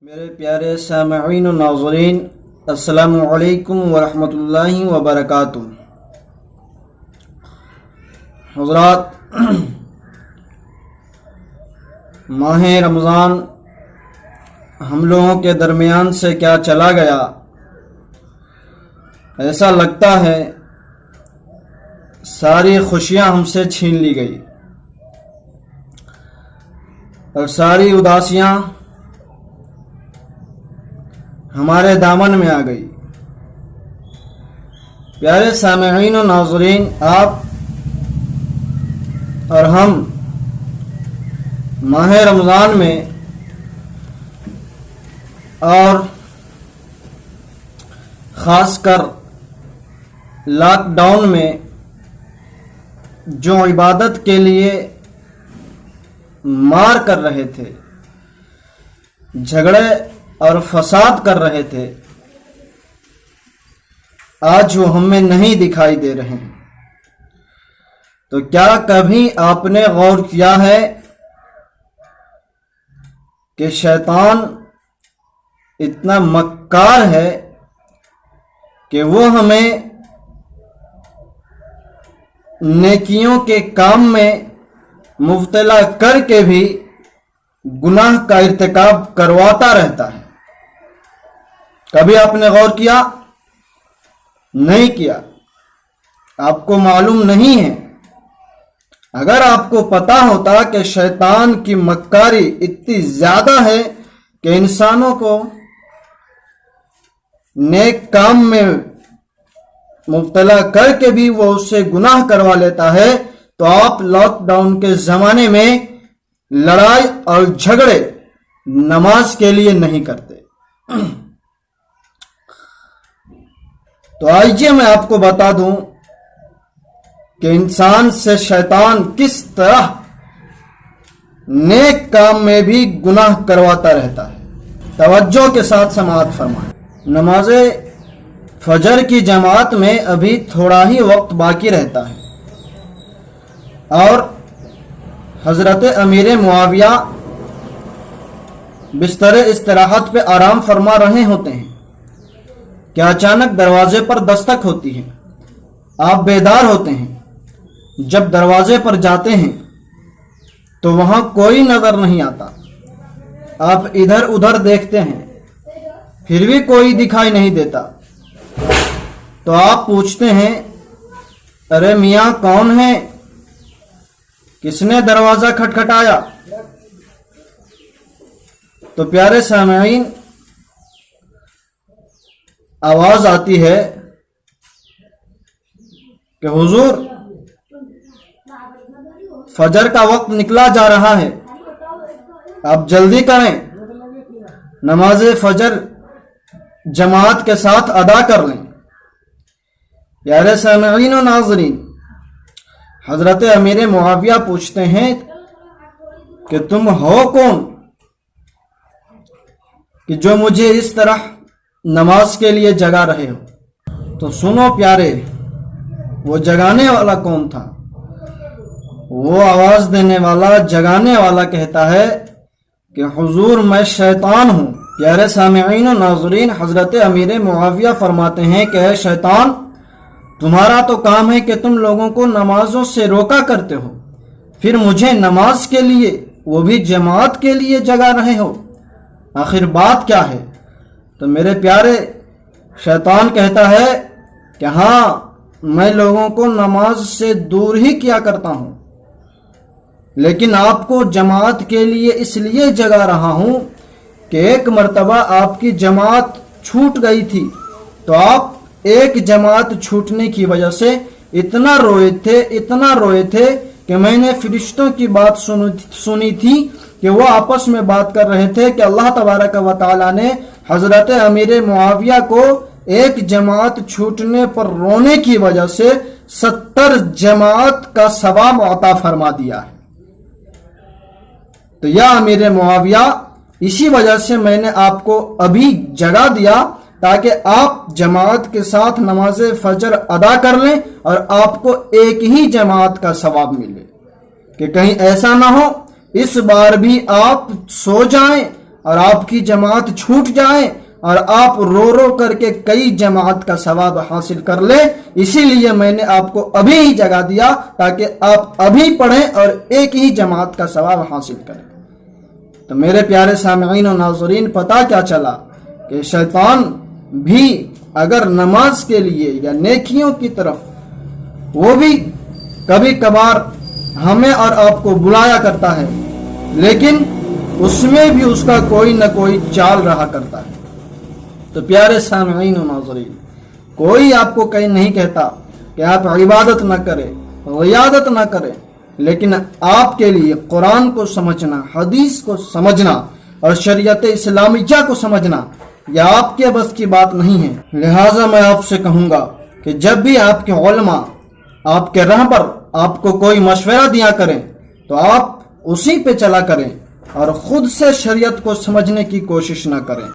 میرے پیارے سامعین و ناظرین، السلام علیکم ورحمۃ اللہ وبرکاتہ۔ حضرات، ماہ رمضان ہم لوگوں کے درمیان سے کیا چلا گیا، ایسا لگتا ہے ساری خوشیاں ہم سے چھین لی گئی اور ساری اداسیاں ہمارے دامن میں آ گئی۔ پیارے سامعین و ناظرین، آپ اور ہم ماہ رمضان میں اور خاص کر لاک ڈاؤن میں جو عبادت کے لیے مار کر رہے تھے، جھگڑے اور فساد کر رہے تھے، آج وہ ہمیں نہیں دکھائی دے رہے ہیں۔ تو کیا کبھی آپ نے غور کیا ہے کہ شیطان اتنا مکار ہے کہ وہ ہمیں نیکیوں کے کام میں مبتلا کر کے بھی گناہ کا ارتکاب کرواتا رہتا ہے؟ کبھی آپ نے غور کیا؟ نہیں کیا، آپ کو معلوم نہیں ہے۔ اگر آپ کو پتا ہوتا کہ شیطان کی مکاری اتنی زیادہ ہے کہ انسانوں کو نیک کام میں مبتلا کر کے بھی وہ اس سے گناہ کروا لیتا ہے، تو آپ لاک ڈاؤن کے زمانے میں لڑائی اور جھگڑے نماز کے لیے نہیں کرتے۔ تو آئیے میں آپ کو بتا دوں کہ انسان سے شیطان کس طرح نیک کام میں بھی گناہ کرواتا رہتا ہے۔ توجہ کے ساتھ سماعت فرمائیں۔ نماز فجر کی جماعت میں ابھی تھوڑا ہی وقت باقی رہتا ہے اور حضرت امیر معاویہ بستر استراحت پہ آرام فرما رہے ہوتے ہیں کہ اچانک دروازے پر دستک ہوتی ہے۔ آپ بیدار ہوتے ہیں۔ جب دروازے پر جاتے ہیں تو وہاں کوئی نظر نہیں آتا۔ آپ ادھر ادھر دیکھتے ہیں، پھر بھی کوئی دکھائی نہیں دیتا۔ تو آپ پوچھتے ہیں، ارے میاں کون ہے؟ کس نے دروازہ کھٹکھٹایا؟ تو پیارے سامعین، آواز آتی ہے کہ حضور فجر کا وقت نکلا جا رہا ہے، آپ جلدی کریں، نماز فجر جماعت کے ساتھ ادا کر لیں۔ پیارے سامعین و ناظرین، حضرت امیر معاویہ پوچھتے ہیں کہ تم ہو کون کہ جو مجھے اس طرح نماز کے لیے جگا رہے ہو؟ تو سنو پیارے، وہ جگانے والا کون تھا؟ وہ آواز دینے والا، جگانے والا کہتا ہے کہ حضور میں شیطان ہوں۔ پیارے سامعین و ناظرین، حضرت امیر معاویہ فرماتے ہیں کہ اے شیطان، تمہارا تو کام ہے کہ تم لوگوں کو نمازوں سے روکا کرتے ہو، پھر مجھے نماز کے لیے، وہ بھی جماعت کے لیے جگا رہے ہو، آخر بات کیا ہے؟ تو میرے پیارے، شیطان کہتا ہے کہ ہاں، میں لوگوں کو نماز سے دور ہی کیا کرتا ہوں، لیکن آپ کو جماعت کے لیے اس لیے جگا رہا ہوں کہ ایک مرتبہ آپ کی جماعت چھوٹ گئی تھی، تو آپ ایک جماعت چھوٹنے کی وجہ سے اتنا روئے تھے کہ میں نے فرشتوں کی بات سنی تھی کہ وہ آپس میں بات کر رہے تھے کہ اللہ تبارک و تعالی نے حضرت امیر معاویہ کو ایک جماعت چھوٹنے پر رونے کی وجہ سے 70 جماعت کا ثواب عطا فرما دیا ہے۔ تو یا امیر معاویہ، اسی وجہ سے میں نے آپ کو ابھی جگا دیا تاکہ آپ جماعت کے ساتھ نماز فجر ادا کر لیں اور آپ کو ایک ہی جماعت کا ثواب ملے، کہ کہیں ایسا نہ ہو اس بار بھی آپ سو جائیں اور آپ کی جماعت چھوٹ جائے اور آپ رو رو کر کے کئی جماعت کا ثواب حاصل کر لیں، اسی لیے میں نے آپ کو ابھی ہی جگا دیا تاکہ آپ ابھی پڑھیں اور ایک ہی جماعت کا ثواب حاصل کریں۔ تو میرے پیارے سامعین و ناظرین، پتہ کیا چلا کہ شیطان بھی اگر نماز کے لیے یا نیکیوں کی طرف وہ بھی کبھی کبھار ہمیں اور آپ کو بلایا کرتا ہے، لیکن اس میں بھی اس کا کوئی نہ کوئی چال رہا کرتا ہے۔ تو پیارے سامعین و ناظرین، کوئی آپ کو کہیں نہیں کہتا کہ آپ عبادت نہ کریں، ریاضت نہ کریں، لیکن آپ کے لیے قرآن کو سمجھنا، حدیث کو سمجھنا اور شریعت اسلامیہ کو سمجھنا یہ آپ کے بس کی بات نہیں ہے۔ لہٰذا میں آپ سے کہوں گا کہ جب بھی آپ کے علماء، آپ کے رہبر آپ کو کوئی مشورہ دیا کریں تو آپ اسی پہ چلا کریں اور خود سے شریعت کو سمجھنے کی کوشش نہ کریں۔